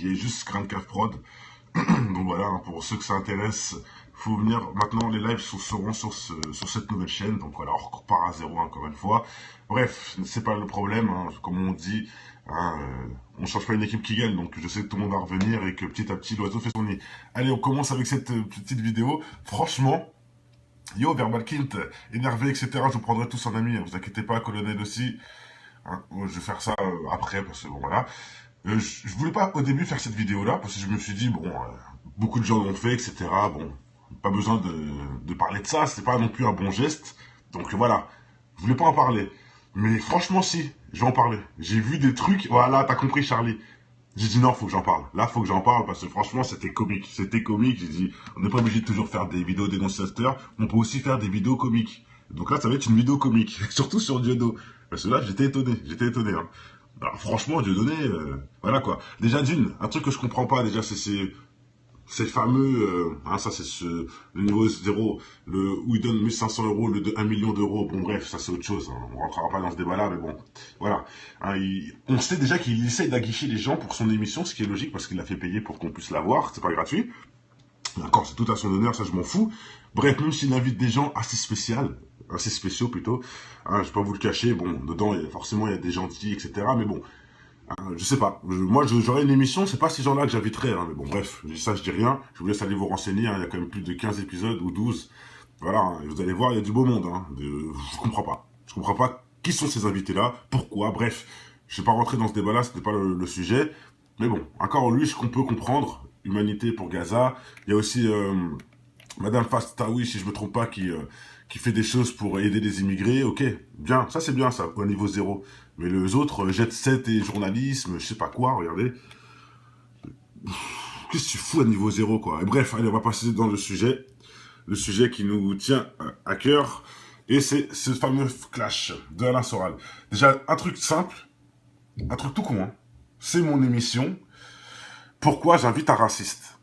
qui est juste Scramcaf Prod. Donc voilà, hein, pour ceux que ça intéresse, faut venir. Maintenant, les lives seront sur cette nouvelle chaîne. Donc voilà, on repart à zéro encore une fois. Bref, c'est pas le problème, hein, comme on dit. Hein, on change pas une équipe qui gagne, donc je sais que tout le monde va revenir et que petit à petit l'oiseau fait son nid. Allez, on commence avec cette petite vidéo. Franchement, yo, Verbalkint, énervé, etc. Je vous prendrai tous en ami, hein, vous inquiétez pas, colonel aussi. Hein, je vais faire ça après, parce que bon, voilà. Je voulais pas au début faire cette vidéo-là, parce que je me suis dit, bon, beaucoup de gens l'ont fait, etc. Bon, pas besoin de parler de ça, c'est pas non plus un bon geste. Donc voilà, je voulais pas en parler. Mais franchement, si, je vais en parler. J'ai vu des trucs, voilà, t'as compris, Charlie. J'ai dit non, faut que j'en parle. Là, faut que j'en parle parce que franchement, c'était comique. C'était comique. J'ai dit, on n'est pas obligé de toujours faire des vidéos dénonciateurs. On peut aussi faire des vidéos comiques. Donc là, ça va être une vidéo comique. Surtout sur Diodo. Parce que là, j'étais étonné. J'étais étonné. Hein. Alors, franchement, Dieudonné, voilà quoi. Déjà un truc que je comprends pas, déjà, c'est ces fameux, hein, ça c'est le niveau 0, où il donne 1500 euros, le de 1 million d'euros. Bon bref, ça c'est autre chose, hein. On rentrera pas dans ce débat-là, mais bon, voilà. Hein, on sait déjà qu'il essaye d'aguicher les gens pour son émission, ce qui est logique parce qu'il l'a fait payer pour qu'on puisse la voir, c'est pas gratuit. D'accord, c'est tout à son honneur, ça je m'en fous. Bref, même s'il invite des gens assez spéciaux plutôt, hein, je vais pas vous le cacher, bon, dedans forcément il y a des gentils, etc. Mais bon, je sais pas. Moi, j'aurais une émission, c'est pas ces gens-là que j'inviterais. Hein, mais bon, bref, je dis ça, je dis rien. Je vous laisse aller vous renseigner. Hein, il y a quand même plus de 15 épisodes ou 12. Voilà, hein, vous allez voir, il y a du beau monde. Hein, je comprends pas. Je comprends pas qui sont ces invités-là, pourquoi. Bref, je vais pas rentrer dans ce débat-là, c'était pas le sujet. Mais bon, encore lui, ce qu'on peut comprendre, humanité pour Gaza. Il y a aussi Madame Fastaoui, si je me trompe pas, qui fait des choses pour aider les immigrés. Ok, bien, ça c'est bien ça, au niveau 0. Mais les autres, jet set et journalisme, je sais pas quoi, regardez. Qu'est-ce que tu fous à niveau 0, quoi. Et bref, allez, on va passer dans le sujet qui nous tient à cœur. Et c'est ce fameux clash de Alain Soral. Déjà, un truc simple, un truc tout con, hein. C'est mon émission. Pourquoi j'invite un raciste?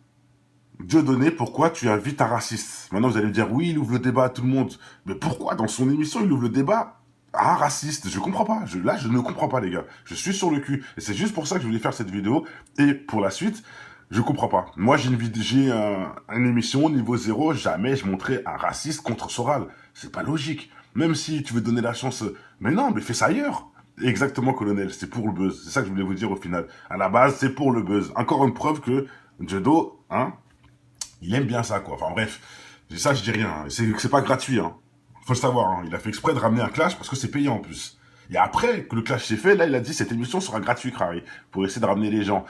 Dieudonné, pourquoi tu invites un raciste? Maintenant, vous allez me dire, oui, il ouvre le débat à tout le monde. Mais pourquoi, dans son émission, il ouvre le débat à un raciste? Je comprends pas. Là, je ne comprends pas, les gars. Je suis sur le cul. Et c'est juste pour ça que je voulais faire cette vidéo. Et pour la suite, je comprends pas. Moi, j'ai une émission niveau 0. Jamais je montrais un raciste contre Soral. C'est pas logique. Même si tu veux donner la chance... Mais non, mais fais ça ailleurs. Exactement, colonel. C'est pour le buzz. C'est ça que je voulais vous dire au final. À la base, c'est pour le buzz. Encore une preuve que Diodo, hein, il aime bien ça, quoi. Enfin bref, ça je dis rien. Hein. C'est pas gratuit, hein. Faut le savoir. Hein. Il a fait exprès de ramener un clash parce que c'est payant en plus. Et après que le clash s'est fait, là il a dit cette émission sera gratuite, Crary, pour essayer de ramener les gens.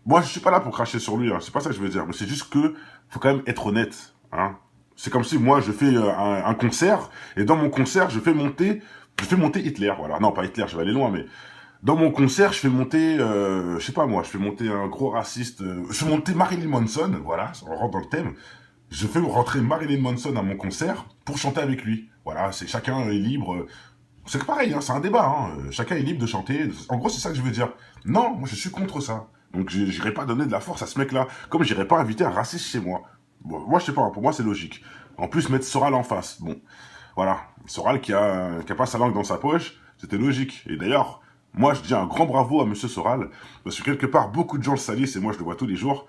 Moi je suis pas là pour cracher sur lui, hein. C'est pas ça que je veux dire. Mais c'est juste que faut quand même être honnête, hein. C'est comme si moi je fais un concert et dans mon concert je fais monter Hitler. Voilà. Non pas Hitler, je vais aller loin, mais dans mon concert, je fais monter, je sais pas moi, je fais monter un gros raciste, je fais monter Marilyn Manson, voilà, on rentre dans le thème. Je fais rentrer Marilyn Manson à mon concert pour chanter avec lui. Voilà, chacun est libre. C'est pareil, hein, c'est un débat, hein. Chacun est libre de chanter. En gros, c'est ça que je veux dire. Non, moi je suis contre ça. Donc j'irai pas donner de la force à ce mec-là, comme j'irai pas inviter un raciste chez moi. Bon, moi je sais pas, hein, pour moi c'est logique. En plus, mettre Soral en face, bon, voilà. Soral qui a pas sa langue dans sa poche, c'était logique. Et d'ailleurs, moi, je dis un grand bravo à Monsieur Soral, parce que quelque part, beaucoup de gens le salissent, et moi, je le vois tous les jours.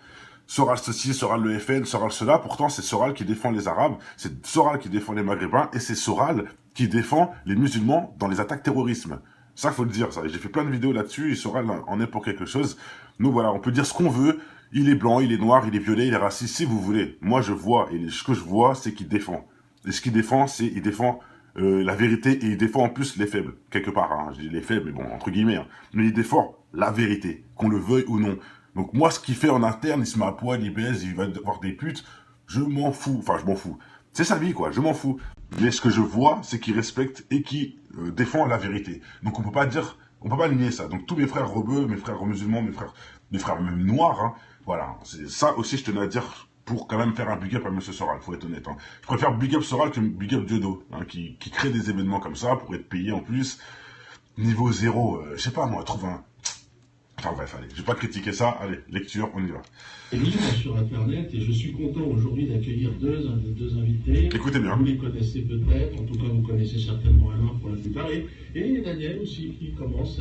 Soral ceci, Soral le FN, Soral cela, pourtant, c'est Soral qui défend les Arabes, c'est Soral qui défend les Maghrébins, et c'est Soral qui défend les musulmans dans les attaques terrorisme. Ça, faut le dire, ça. J'ai fait plein de vidéos là-dessus, et Soral en est pour quelque chose. Nous, voilà, on peut dire ce qu'on veut. Il est blanc, il est noir, il est violet, il est raciste, si vous voulez. Moi, je vois, et ce que je vois, c'est qu'il défend. Et ce qu'il défend, c'est il défend la vérité, et il défend en plus les faibles, quelque part, hein. Je dis les faibles, mais bon, entre guillemets, hein. Mais il défend la vérité, qu'on le veuille ou non. Donc moi, ce qu'il fait en interne, il se met à poil, il baise, il va avoir des putes, je m'en fous, enfin je m'en fous. C'est sa vie, quoi, je m'en fous. Mais ce que je vois, c'est qu'il respecte et qu'il défend la vérité. Donc on peut pas nier ça. Donc tous mes frères rebeux, mes frères musulmans, mes frères même noirs, hein, voilà, c'est ça aussi je tenais à dire pour quand même faire un big up à Monsieur Soral, faut être honnête. Hein. Je préfère big up Soral que big up Diodo, hein, qui crée des événements comme ça pour être payé en plus. Niveau 0, je sais pas moi, trouve un... Enfin bref, allez, je vais pas critiquer ça, allez, lecture, on y va. Et libre sur Internet, et je suis content aujourd'hui d'accueillir deux invités. Écoutez bien. Vous les connaissez peut-être, en tout cas vous connaissez certainement Alain pour la plupart, et Daniel aussi qui commence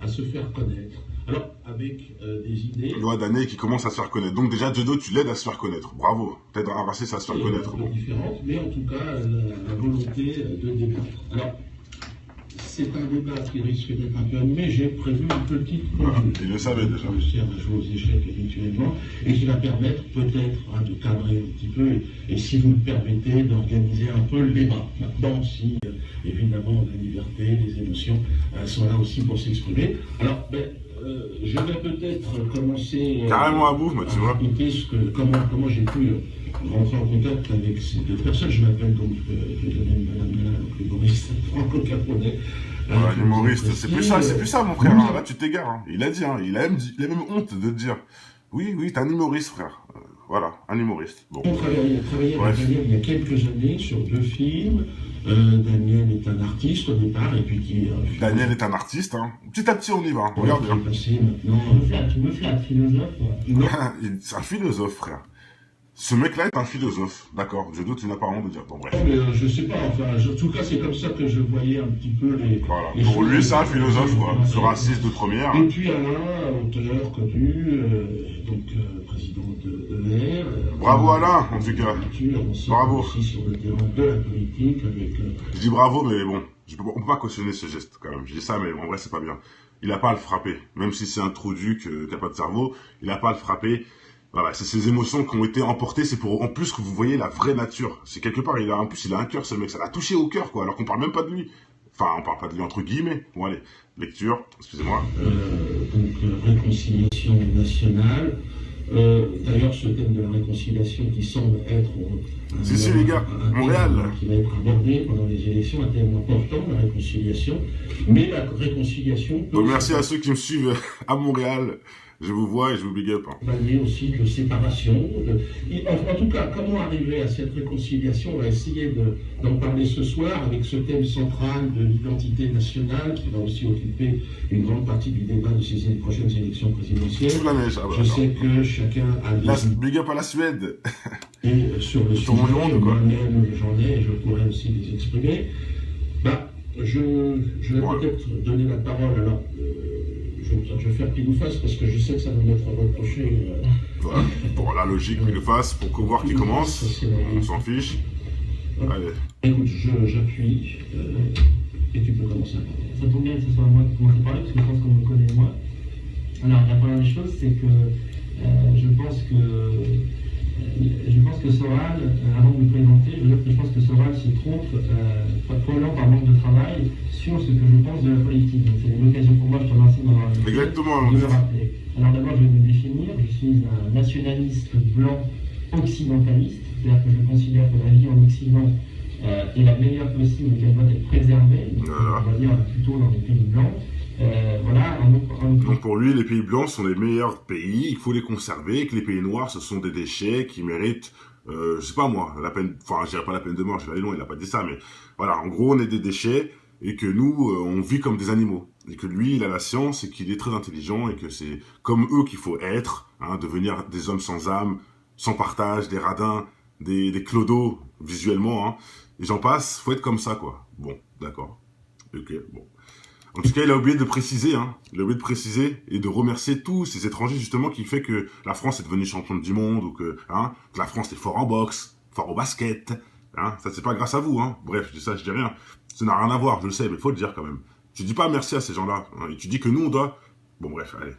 à se faire connaître. Alors, avec des idées... Tu vois, d'années qui commence à se faire connaître. Donc déjà, Jodo, tu l'aides à se faire connaître. Bravo. T'aides à ramasser, ça à se faire connaître. Un peu différentes, mais en tout cas, la volonté de débattre. Alors, c'est un débat qui risque d'être un peu animé. J'ai prévu une petite formule. Il le savait déjà. Je sers à jouer aux échecs habituellement et qui va permettre peut-être de cadrer un petit peu et si vous me permettez, d'organiser un peu le débat. Maintenant, si évidemment la liberté, les émotions sont là aussi pour s'exprimer. Alors, je vais peut-être commencer carrément à bout, tu vois. raconter comment j'ai pu rentrer en contact avec ces deux personnes. Je m'appelle donc Madame l'humoriste franco-caponais. L'humoriste, c'est plus ça, mon frère. Là, tu t'égares. Hein. Il a dit, hein. Il a même honte de te dire. Oui, t'es un humoriste, frère. Voilà, un humoriste. Bon. On travaillait avec Daniel il y a quelques années sur 2 films. Daniel est un artiste au départ, et puis qui... Daniel est un artiste, hein. Petit à petit, on y va. Regarde bien. Tu me flattes, philosophe. C'est un philosophe, frère. Ce mec-là est un philosophe, d'accord. Je doute, tu n'as pas honte de dire. Bon, bref. Non, mais je sais pas, enfin, en tout cas, c'est comme ça que je voyais un petit peu les... Voilà. Pour lui, c'est un philosophe, quoi. Ce raciste de première. Et puis Alain, auteur connu, président de l'ER. Bravo Alain, en tout cas. Bravo. Aussi sur le terrain de la politique avec... Je dis bravo, mais bon, on peut pas cautionner ce geste, quand même. Je dis ça, mais en vrai, c'est pas bien. Il a pas à le frapper. Même si c'est un trou duc qui a pas de cerveau, il a pas à le frapper. Voilà, c'est ces émotions qui ont été emportées, c'est pour en plus que vous voyez la vraie nature. C'est quelque part, en plus il a un cœur ce mec, ça l'a touché au cœur quoi, alors qu'on parle même pas de lui. Enfin, on parle pas de lui entre guillemets. Bon allez, lecture, excusez-moi. Réconciliation nationale. D'ailleurs, ce thème de la réconciliation qui semble être les gars, Montréal. Qui va être abordé pendant les élections, un thème important, la réconciliation. Mais la réconciliation... Donc merci à ceux qui me suivent à Montréal. Je vous vois et je vous big up. Parler aussi de séparation. En tout cas, comment arriver à cette réconciliation? On va essayer d'en parler ce soir avec ce thème central de l'identité nationale qui va aussi occuper une grande partie du débat de ces prochaines élections présidentielles. Je sais que chacun a des... Big up à la Suède. Et sur le sujet, moi-même j'en ai et je pourrais aussi les exprimer. Je vais peut-être donner la parole alors. Je vais faire pile ou face parce que je sais que ça va m'être reproché. Voilà. Bon, la logique, pile ou face, pour voir qui commence. On s'en fiche. Allez. Écoute, j'appuie et tu peux commencer. Ça tombe bien que ce soit moi qui commence à parler parce que je pense qu'on me connaît moins. Alors, la première des choses, c'est que je pense que Soral, avant de me présenter, je pense que Soral se trompe probablement par manque de travail sur ce que je pense de la politique. Donc c'est l'occasion pour moi, je te remercie de m'avoir invité, de le rappeler. Alors d'abord, je vais me définir. Je suis un nationaliste blanc occidentaliste, c'est-à-dire que je considère que la vie en Occident est la meilleure possible et qu'elle doit être préservée, donc, on va dire plutôt dans les pays blancs. Donc pour lui, les pays blancs sont les meilleurs pays, il faut les conserver, et que les pays noirs, ce sont des déchets qui méritent, je sais pas moi, la peine, enfin je dirais pas la peine de mort, je vais aller loin, il a pas dit ça, mais voilà, en gros on est des déchets, et que nous, on vit comme des animaux, et que lui, il a la science, et qu'il est très intelligent, et que c'est comme eux qu'il faut être, hein, devenir des hommes sans âme, sans partage, des radins, des clodos, visuellement, hein, et j'en passe, faut être comme ça quoi. Bon, d'accord, ok, bon. En tout cas, il a oublié de préciser, hein. Il a oublié de préciser et de remercier tous ces étrangers, justement, qui fait que la France est devenue championne du monde, ou que la France est fort en boxe, fort au basket, hein. Ça, c'est pas grâce à vous, hein. Bref, je dis ça, je dis rien. Ça n'a rien à voir, je le sais, mais il faut le dire quand même. Tu dis pas merci à ces gens-là, hein, et tu dis que nous, on doit... Bon, bref, allez.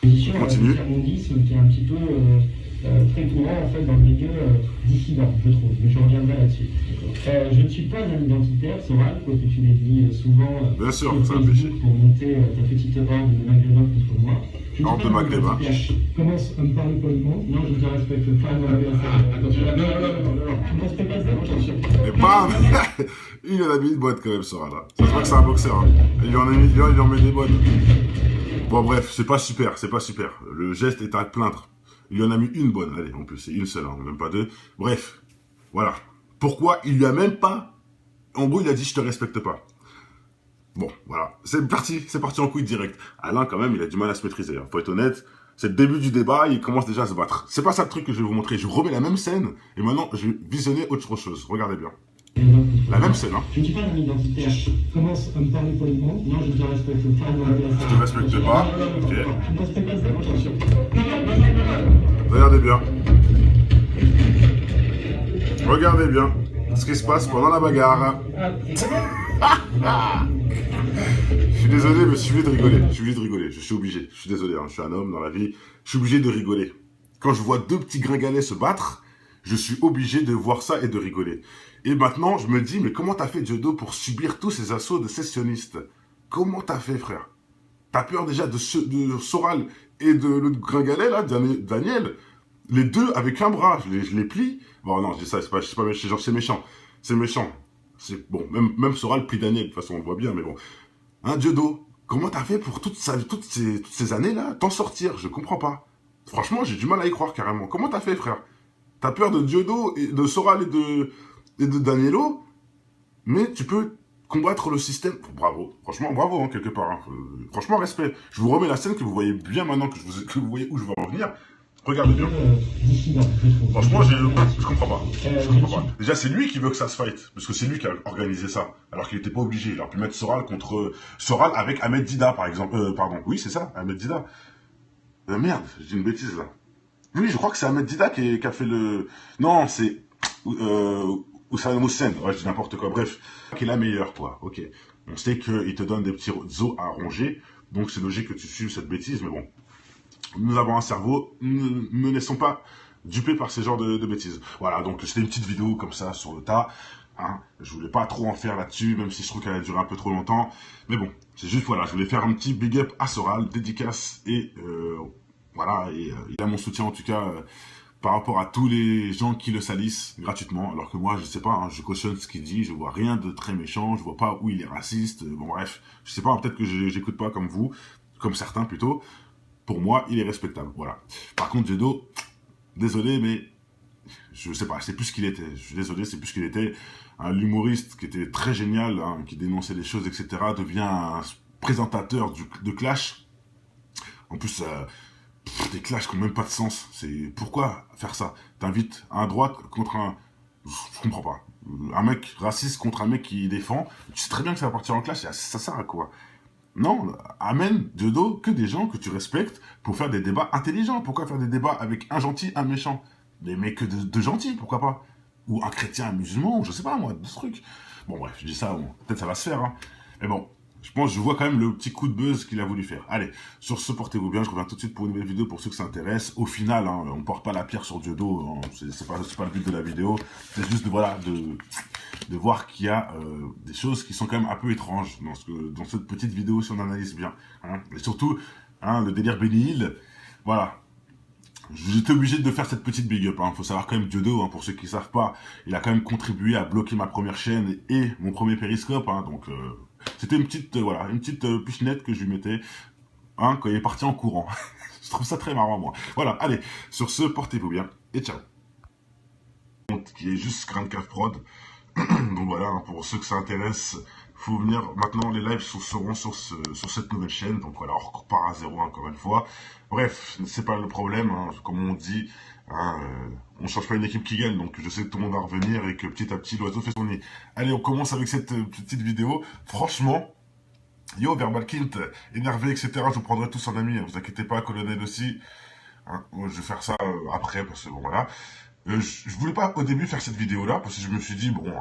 On continue. Qui est un petit peu très courant, en fait, dans le milieu dissident, je trouve. Mais je reviendrai là-dessus. Je ne suis pas un identitaire, Soral, quoi que tu l'aies dit souvent bien sûr, sur Facebook pour monter ta petite horde de maghrébins contre moi. Horde de maghrébins. Commence à me parler poliment. Non, je ne te respecte pas. Attention, non. Tu respectes pas, attention. Et bam. Il en a mis une boîte quand même, Soral. Ça se voit que c'est un boxeur. Hein. Il en met des boîtes. Bon bref, c'est pas super. Le geste est à plaindre. Il y en a mis une bonne, allez, en plus, c'est une seule, hein, même pas deux. Bref, voilà. Pourquoi il lui a même pas... En gros, il a dit, je te respecte pas. Bon, voilà. C'est parti en couille direct. Alain, quand même, il a du mal à se maîtriser. Hein. Faut être honnête, c'est le début du débat, il commence déjà à se battre. C'est pas ça le truc que je vais vous montrer. Je remets la même scène, et maintenant, je vais visionner autre chose. Regardez bien. La même scène, hein. Je ne suis pas un identitaire. Je commence à me parler poliment. Non, je te respecte pas. Je te respecte pas. Ok. Je ne respecte pas. Attention. Regardez bien. Regardez bien ce qui se passe pendant la bagarre. Je suis désolé, mais je suis obligé de rigoler. Je suis obligé de rigoler. Je suis obligé. Je suis désolé, hein. Je suis un homme dans la vie. Je suis obligé de rigoler. Quand je vois deux petits gringalets se battre, je suis obligé de voir ça et de rigoler. Et maintenant, je me dis, mais comment t'as fait, Dieudo, pour subir tous ces assauts de sessionnistes? Comment t'as fait, frère? T'as peur déjà de Soral et de l'autre gringalet, là, Daniel? Les deux avec un bras, je les plie. Bon, non, je dis ça, c'est pas méchant, c'est méchant. C'est méchant. C'est bon, même Soral plie Daniel, de toute façon, on le voit bien, mais bon. Hein, Dieudo, comment t'as fait pour toutes ces années-là, t'en sortir? Je comprends pas. Franchement, j'ai du mal à y croire, carrément. Comment t'as fait, frère? T'as peur de Dieudo, et de Soral et de Danielo, mais tu peux combattre le système. Bravo. Franchement, bravo, hein, quelque part. Hein. Franchement, respect. Je vous remets la scène que vous voyez bien maintenant, que vous voyez où je veux en venir. Regardez bien. Franchement, je comprends pas. Je comprends pas. Déjà, c'est lui qui veut que ça se fight, parce que c'est lui qui a organisé ça, alors qu'il était pas obligé. Il aurait pu mettre Soral contre Soral avec Ahmed Dida, par exemple. Pardon. Oui, c'est ça, Ahmed Dida. Merde, j'ai dit une bêtise là. Oui, je crois que c'est Ahmed Dida qui a fait le... Non, c'est... Oussama Hussein. Ouais, je dis n'importe quoi. Bref, qui est la meilleure, quoi. Ok. On sait qu'il te donne des petits os à ronger, donc c'est logique que tu suives cette bêtise, mais bon. Nous avons un cerveau, ne laissons pas duper par ces genres de bêtises. Voilà, donc c'était une petite vidéo comme ça, sur le tas. Hein. Je voulais pas trop en faire là-dessus, même si je trouve qu'elle a duré un peu trop longtemps. Mais bon, c'est juste, voilà, je voulais faire un petit big up à Soral, dédicace, et voilà, et il a mon soutien en tout cas par rapport à tous les gens qui le salissent gratuitement, alors que moi, je sais pas, hein, je cautionne ce qu'il dit, je vois rien de très méchant, je vois pas où il est raciste, bon bref, je sais pas, peut-être que j'écoute pas comme vous, comme certains plutôt. Pour moi, il est respectable, voilà. Par contre, Dieudo, désolé, mais je sais pas, c'est plus ce qu'il était. Je suis désolé, c'est plus ce qu'il était. L'humoriste qui était très génial, hein, qui dénonçait les choses, etc., devient un présentateur de clash. En plus, des clashs qui n'ont même pas de sens. Pourquoi faire ça? T'invites un droite contre un... Je comprends pas. Un mec raciste contre un mec qui défend. Tu sais très bien que ça va partir en clash, ça sert à quoi? Non, amène de dos que des gens que tu respectes pour faire des débats intelligents. Pourquoi faire des débats avec un gentil, un méchant? Mais que de gentils, pourquoi pas? Ou un chrétien, un musulman, ou je sais pas moi, des trucs. Bon bref, je dis ça, bon, peut-être ça va se faire, hein. Mais bon, je vois quand même le petit coup de buzz qu'il a voulu faire. Allez, sur ce, portez-vous bien, je reviens tout de suite pour une nouvelle vidéo pour ceux que ça intéresse. Au final, hein, on ne porte pas la pierre sur Dieudo, hein, c'est pas le but de la vidéo. C'est juste de voir qu'il y a des choses qui sont quand même un peu étranges dans cette petite vidéo si on analyse bien. Hein. Et surtout, hein, le délire Benny Hill, voilà. J'étais obligé de faire cette petite big up. Hein. Faut savoir quand même Dieudo, hein, pour ceux qui ne savent pas, il a quand même contribué à bloquer ma première chaîne et mon premier périscope. Hein, donc c'était une petite pichenette que je lui mettais hein, quand il est parti en courant. Je trouve ça très marrant moi. Voilà, allez, sur ce, portez-vous bien et ciao. Qui est juste Grandcave Prod. Donc voilà, hein, pour ceux que ça intéresse, faut venir. Maintenant, les lives seront sur cette nouvelle chaîne. Donc voilà, on repart à zéro encore une fois. Bref, c'est pas le problème. Hein, comme on dit, hein, on change pas une équipe qui gagne. Donc je sais que tout le monde va revenir et que petit à petit, l'oiseau fait son nid. Allez, on commence avec cette petite vidéo. Franchement, yo, Verbalkint, énervé, etc. Je vous prendrai tous en ami. Hein, vous inquiétez pas, Colonel aussi. Hein, je vais faire ça après, parce que bon, voilà. Je voulais pas au début faire cette vidéo là parce que je me suis dit bon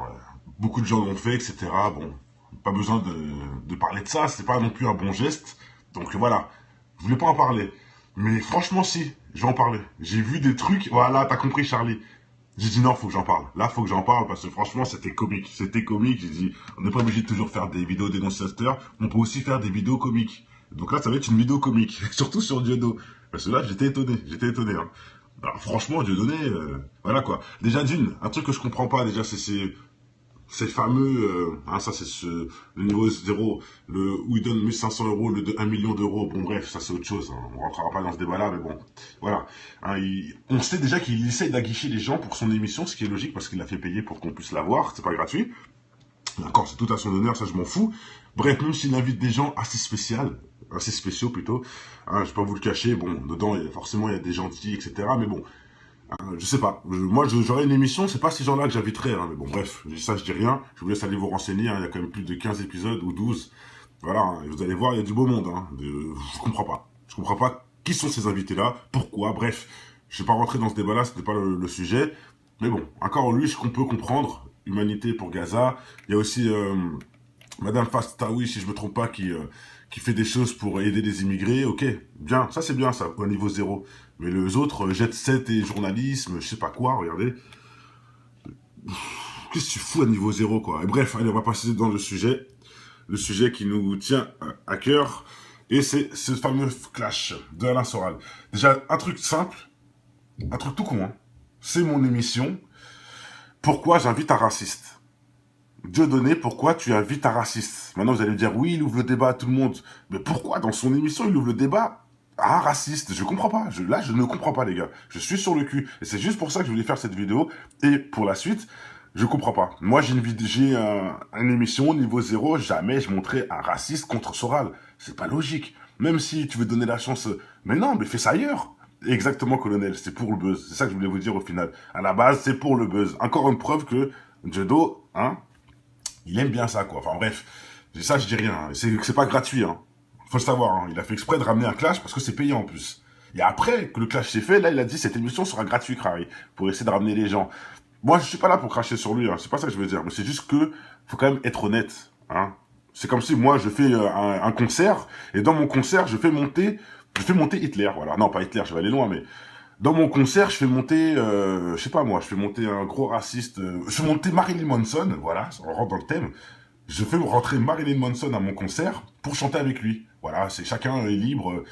beaucoup de gens l'ont fait etc. Bon pas besoin de parler de ça, c'est pas non plus un bon geste donc voilà je voulais pas en parler mais franchement si je vais en parler. J'ai vu des trucs, voilà t'as compris Charlie, j'ai dit non faut que j'en parle, là faut que j'en parle parce que franchement c'était comique, j'ai dit on n'est pas obligé de toujours faire des vidéos dénonciateurs, on peut aussi faire des vidéos comiques, donc là ça va être une vidéo comique surtout sur Dieudo parce que là j'étais étonné hein. Alors, franchement, Dieudonné, voilà quoi. Déjà un truc que je comprends pas, déjà, c'est ces fameux, hein, ça c'est le niveau 0, où il donne 1500 €, le de 1 million d'euros. Bon bref, ça c'est autre chose, hein. On rentrera pas dans ce débat-là, mais bon, voilà. Hein, on sait déjà qu'il essaie d'aguicher les gens pour son émission, ce qui est logique parce qu'il l'a fait payer pour qu'on puisse la voir, c'est pas gratuit. D'accord, c'est tout à son honneur, ça je m'en fous. Bref, même s'il invite des gens assez spéciaux plutôt, hein, je vais pas vous le cacher, bon, dedans, forcément, il y a des gentils, etc. Mais bon, Je sais pas. Moi, j'aurais une émission, c'est pas ces gens-là que j'inviterais. Hein, mais bon, bref, je dis ça, je dis rien. Je vous laisse aller vous renseigner. Hein, il y a quand même plus de 15 épisodes ou 12. Voilà, hein, vous allez voir, il y a du beau monde. Hein, je comprends pas. Je comprends pas qui sont ces invités-là, pourquoi, bref. Je vais pas rentrer dans ce débat-là, c'était pas le sujet. Mais bon, encore lui, ce qu'on peut comprendre, humanité pour Gaza. Il y a aussi Madame Fastaoui, si je me trompe pas, qui fait des choses pour aider les immigrés. Ok, bien, ça c'est bien, ça, au niveau zéro. Mais les autres, jet set et journalisme, je sais pas quoi, regardez. Qu'est-ce que tu fous à niveau zéro, quoi. Et bref, allez, on va passer dans le sujet qui nous tient à cœur. Et c'est ce fameux clash de Alain Soral. Déjà, un truc simple, un truc tout con, hein. C'est mon émission. Pourquoi j'invite un raciste? Dieudonné, pourquoi tu invites un raciste? Maintenant, vous allez me dire, oui, il ouvre le débat à tout le monde. Mais pourquoi, dans son émission, il ouvre le débat à un raciste? Je comprends pas. Là, je ne comprends pas, les gars. Je suis sur le cul. Et c'est juste pour ça que je voulais faire cette vidéo. Et pour la suite, je comprends pas. Moi, j'ai une émission niveau zéro. Jamais je montrais un raciste contre Soral. C'est pas logique. Même si tu veux donner la chance... Mais non, mais fais ça ailleurs. Exactement, colonel. C'est pour le buzz. C'est ça que je voulais vous dire au final. À la base, c'est pour le buzz. Encore une preuve que Dieudonné, hein, il aime bien ça, quoi. Enfin, bref. Ça, je dis rien. Hein. C'est pas gratuit, hein. Faut le savoir, hein. Il a fait exprès de ramener un clash parce que c'est payant, en plus. Et après que le clash s'est fait, là, il a dit, cette émission sera gratuite, Crary. Pour essayer de ramener les gens. Moi, je suis pas là pour cracher sur lui, hein. C'est pas ça que je veux dire. Mais c'est juste que, faut quand même être honnête, hein. C'est comme si moi, je fais un concert, et dans mon concert, je fais monter Hitler, voilà. Non, pas Hitler, je vais aller loin, mais dans mon concert, je fais monter, je sais pas moi, je fais monter un gros raciste, je fais monter Marilyn Manson, voilà, on rentre dans le thème. Je fais rentrer Marilyn Manson à mon concert pour chanter avec lui. Voilà, chacun est libre.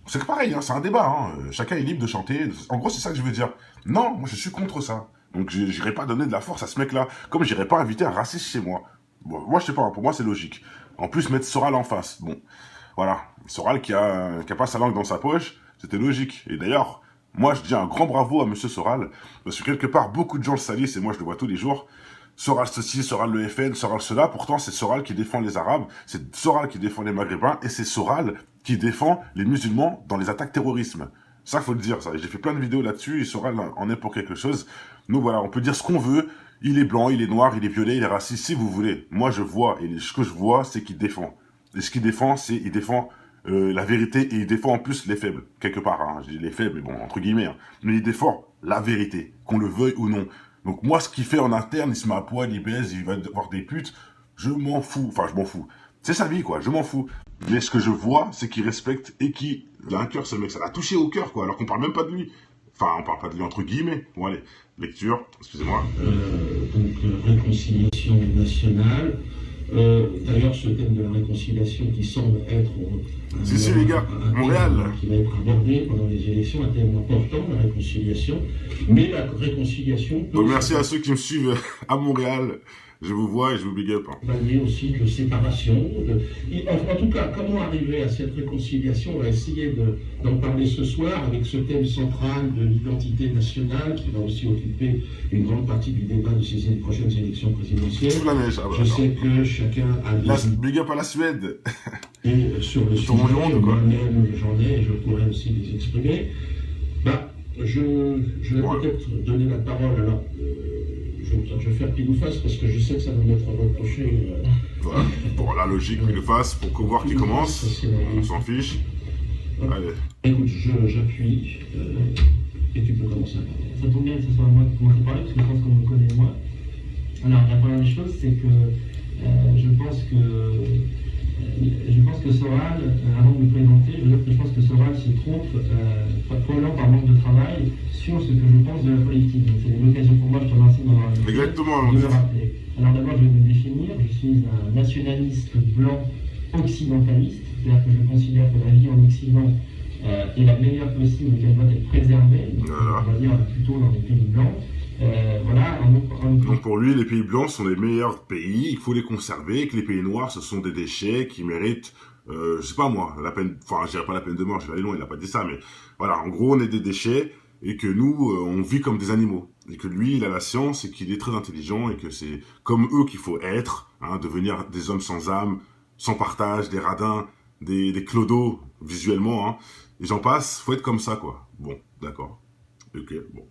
C'est pareil, hein, c'est un débat, hein. Chacun est libre de chanter. En gros, c'est ça que je veux dire. Non, moi, je suis contre ça. Donc, j'irai pas donner de la force à ce mec-là, comme j'irai pas inviter un raciste chez moi. Bon, moi, je sais pas, pour moi, c'est logique. En plus, mettre Soral en face, bon, voilà. Soral qui a pas sa langue dans sa poche, c'était logique. Et d'ailleurs, moi, je dis un grand bravo à Monsieur Soral, parce que quelque part, beaucoup de gens le salissent, et moi, je le vois tous les jours. Soral ceci, Soral le FN, Soral cela, pourtant, c'est Soral qui défend les Arabes, c'est Soral qui défend les Maghrébins, et c'est Soral qui défend les musulmans dans les attaques terrorisme. Ça, faut le dire, ça. J'ai fait plein de vidéos là-dessus, et Soral en est pour quelque chose. Nous, voilà, on peut dire ce qu'on veut. Il est blanc, il est noir, il est violet, il est raciste, si vous voulez. Moi, je vois, et ce que je vois, c'est qu'il défend. Et ce qu'il défend, c'est il défend la vérité, et il défend en plus les faibles, quelque part. Hein. Je dis les faibles, mais bon, entre guillemets. Hein. Mais il défend la vérité, qu'on le veuille ou non. Donc moi, ce qu'il fait en interne, il se met à poil, il baise, il va avoir des putes, je m'en fous. Enfin, je m'en fous. C'est sa vie, quoi, je m'en fous. Mais ce que je vois, c'est qu'il respecte et qu'il a un cœur, ce mec. Ça l'a touché au cœur, quoi, alors qu'on parle même pas de lui. Enfin, on parle pas de lui entre guillemets. Bon, allez, lecture, excusez-moi. Réconciliation nationale. D'ailleurs, ce thème de la réconciliation qui semble être les gars, Montréal, qui va être abordé pendant les élections, un thème important, la réconciliation. Mais la réconciliation peut... Donc, merci à ceux qui me suivent à Montréal. Je vous vois et je vous big up. Hein. Parler aussi de séparation. En tout cas, comment arriver à cette réconciliation? On va essayer d'en parler ce soir avec ce thème central de l'identité nationale qui va aussi occuper une grande partie du débat de ces prochaines élections présidentielles. Je sais que chacun a des... Big up à la Suède. Et sur le sujet, moi-même j'en ai et je pourrais aussi les exprimer. Bah, je vais peut-être donner la parole alors. Je vais faire pile ou face parce que je sais que ça va m'être reproché. Voilà. Bon, la logique, pile ou face, pour voir qui commence. On s'en fiche. Allez. Écoute, j'appuie et tu peux commencer à parler. Ça tombe bien que ce soit moi qui commence à parler parce que je pense qu'on me connaît moins. Alors, la première des choses, c'est que je pense que Soral, avant de me présenter, je pense que Soral se trompe, probablement par manque de travail, sur ce que je pense de la politique. Donc c'est une occasion pour moi, je te remercie de me rappeler. Alors d'abord, je vais me définir. Je suis un nationaliste blanc occidentaliste, c'est-à-dire que je considère que la vie en Occident est la meilleure possible et qu'elle doit être préservée, donc, on va dire plutôt dans les pays blancs. Voilà, donc pour lui, les pays blancs sont les meilleurs pays, il faut les conserver, et que les pays noirs, ce sont des déchets qui méritent, je sais pas moi, la peine, enfin je dirais pas la peine de mort, je vais aller loin, il a pas dit ça, mais voilà, en gros on est des déchets, et que nous, on vit comme des animaux, et que lui, il a la science, et qu'il est très intelligent, et que c'est comme eux qu'il faut être, hein, devenir des hommes sans âme, sans partage, des radins, des clodos, visuellement, hein, et j'en passe, faut être comme ça, quoi. Bon, d'accord. Ok, bon.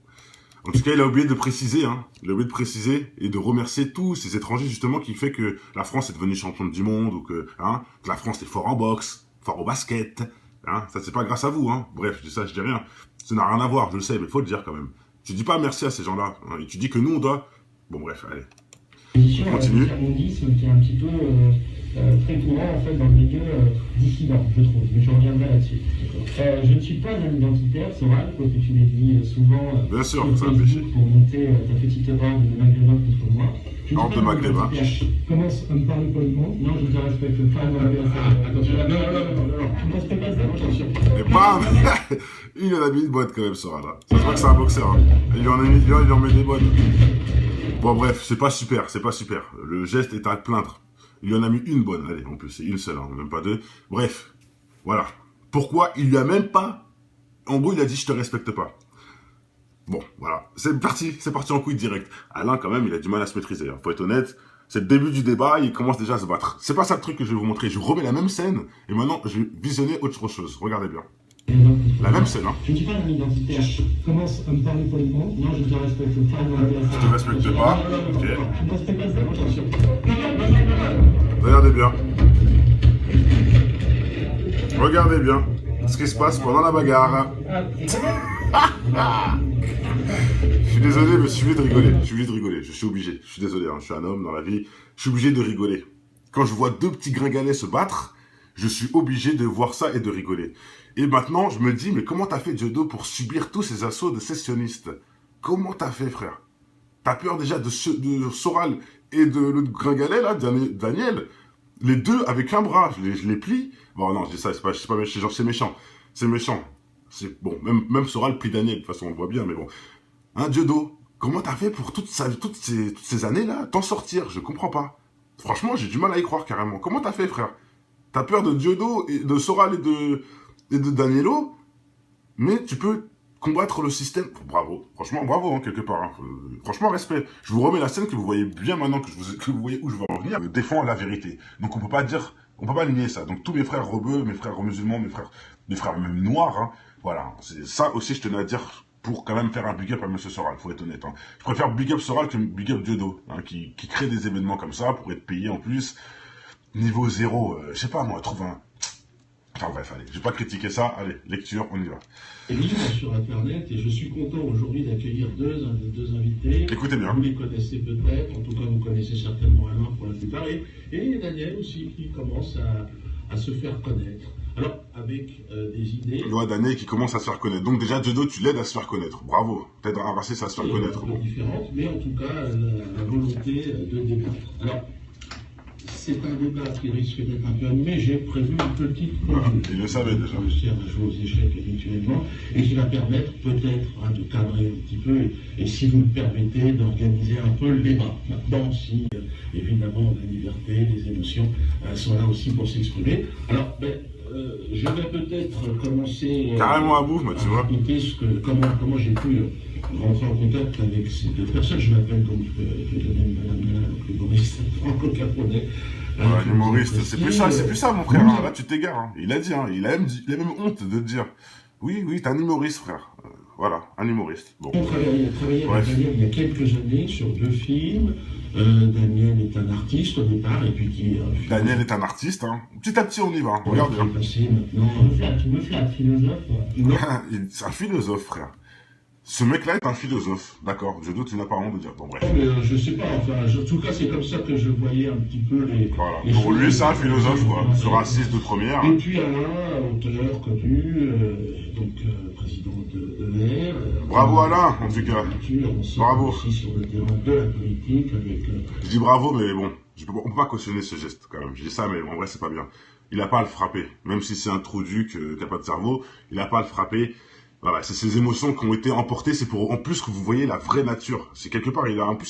En tout cas, il a oublié de préciser, hein. Il a oublié de préciser et de remercier tous ces étrangers, justement, qui fait que la France est devenue championne du monde, ou que la France est fort en boxe, fort au basket, hein. Ça, c'est pas grâce à vous, hein. Bref, je dis ça, je dis rien. Ça n'a rien à voir, je le sais, mais il faut le dire quand même. Tu dis pas merci à ces gens-là, hein, et tu dis que nous, on doit... Bon, bref, allez. On continue. Qui est un petit peu très courant en fait dans le milieu dissident, je trouve, mais je reviendrai là-dessus. Je ne suis pas un identitaire, Soral, quoi que tu l'aies dit souvent bien sûr, sur Facebook pour monter ta petite erreur de maghrébin contre moi. Hors de maghrébin. Commence à me parler poliment. Non, je ne te respecte pas. Attention, non, tu ne respectes pas ça, attention. Et bam. Il en a mis une boîte quand même, Soral. Ça se voit que c'est un boxeur. Hein. Il en met des boîtes. Bon bref, c'est pas super. Le geste est à plaindre. Il lui en a mis une bonne, allez, en plus, c'est une seule, hein, même pas deux. Bref, voilà. Pourquoi il lui a même pas... En gros, il a dit, je te respecte pas. Bon, voilà. C'est parti en couille direct. Alain, quand même, il a du mal à se maîtriser. Hein. Faut être honnête, c'est le début du débat, il commence déjà à se battre. C'est pas ça le truc que je vais vous montrer. Je remets la même scène, et maintenant, je vais visionner autre chose. Regardez bien. La même scène, hein. Je ne suis pas un identitaire. Commence à me parler poliment. Non, je ne te respecte pas. Je te respecte pas. Ok. Tu ne respectes pas ça, attention. Regardez bien. Regardez bien ce qui se passe pendant la bagarre. Je suis désolé, mais je suis obligé de rigoler. Je suis obligé. Je suis désolé, hein. Je suis un homme dans la vie. Je suis obligé de rigoler. Quand je vois deux petits gringalets se battre, je suis obligé de voir ça et de rigoler. Et maintenant, je me dis, mais comment t'as fait, Jodo, pour subir tous ces assauts de sécessionnistes? Comment t'as fait, frère? T'as peur déjà de Soral et de l'autre gringalet, là, Daniel? Les deux avec un bras, je les plie. Bon, non, je dis ça, c'est pas méchant, c'est méchant. C'est méchant. C'est bon, même Soral plie Daniel, de toute façon, on le voit bien, mais bon. Hein, Jodo, comment t'as fait pour toutes ces années-là, t'en sortir? Je comprends pas. Franchement, j'ai du mal à y croire, carrément. Comment t'as fait, frère? T'as peur de Jodo, et de Soral et de Danielo, mais tu peux combattre le système. Bravo, franchement, bravo, hein, quelque part. Hein. Franchement, respect. Je vous remets la scène que vous voyez bien maintenant, que vous voyez où je veux en venir. Je défends la vérité. Donc on peut pas nier ça. Donc tous mes frères rebeux, mes frères musulmans, mes frères même noirs, hein, voilà. C'est ça aussi, je tenais à dire, pour quand même faire un big up à M. Soral, faut être honnête. Hein. Je préfère big up Soral que big up Jodo, hein, qui crée des événements comme ça pour être payé en plus. Niveau 0, je sais pas moi, trouve un... Enfin bref, allez, je vais pas critiquer ça, allez, lecture, on y va. Et libre sur Internet, et je suis content aujourd'hui d'accueillir deux invités. Écoutez bien. Vous les connaissez peut-être, en tout cas vous connaissez certainement Alain pour la plupart, et Daniel aussi qui commence à se faire connaître. Alors, avec des idées... Ouais, Daniel qui commence à se faire connaître. Donc déjà, Jodo, tu l'aides à se faire connaître. Bravo, t'aides à ramasser ça à se faire connaître. Différentes, mais en tout cas, la volonté de débattre. Alors, c'est un débat qui risque d'être un peu animé. J'ai prévu une petite il le savait déjà. Je sers à jouer aux échecs habituellement et qui va permettre peut-être de cadrer un petit peu et si vous le permettez, d'organiser un peu le débat. Maintenant, si évidemment la liberté, les émotions sont là aussi pour s'exprimer. Alors, je vais peut-être commencer carrément à bout, tu vois. Raconter comment j'ai pu rentrer en contact avec ces deux personnes. Je m'appelle donc l'humoriste franco-caponais. L'humoriste, c'est plus ça, mon frère. Hein. Là, tu t'égares. Hein. Il a dit, hein. Il a même honte de dire. Oui, t'es un humoriste, frère. Voilà, un humoriste. Bon. On travaillait avec Daniel il y a quelques années sur 2 films. Daniel est un artiste au départ, et puis qui... Daniel est un artiste, hein. Petit à petit, on y va. Regardez. Tu me flattes, philosophe. C'est un philosophe, frère. Ce mec-là est un philosophe, d'accord. Jodo, tu n'as pas honte de dire. Bon, bref. Non, mais je sais pas, enfin, en tout cas, c'est comme ça que je voyais un petit peu les... Voilà. Pour lui, c'est un philosophe, quoi. Ce raciste de première. Et puis Alain, auteur connu, président de ER. Bravo Alain, en tout cas. Bravo. Aussi sur le terrain de la politique avec... Je dis bravo, mais bon, on peut pas cautionner ce geste, quand même. Je dis ça, mais en vrai, c'est pas bien. Il a pas à le frapper. Même si c'est un trou duc qui a pas de cerveau, il a pas à le frapper. Voilà, c'est ces émotions qui ont été emportées, c'est pour en plus que vous voyez la vraie nature. C'est quelque part, en plus,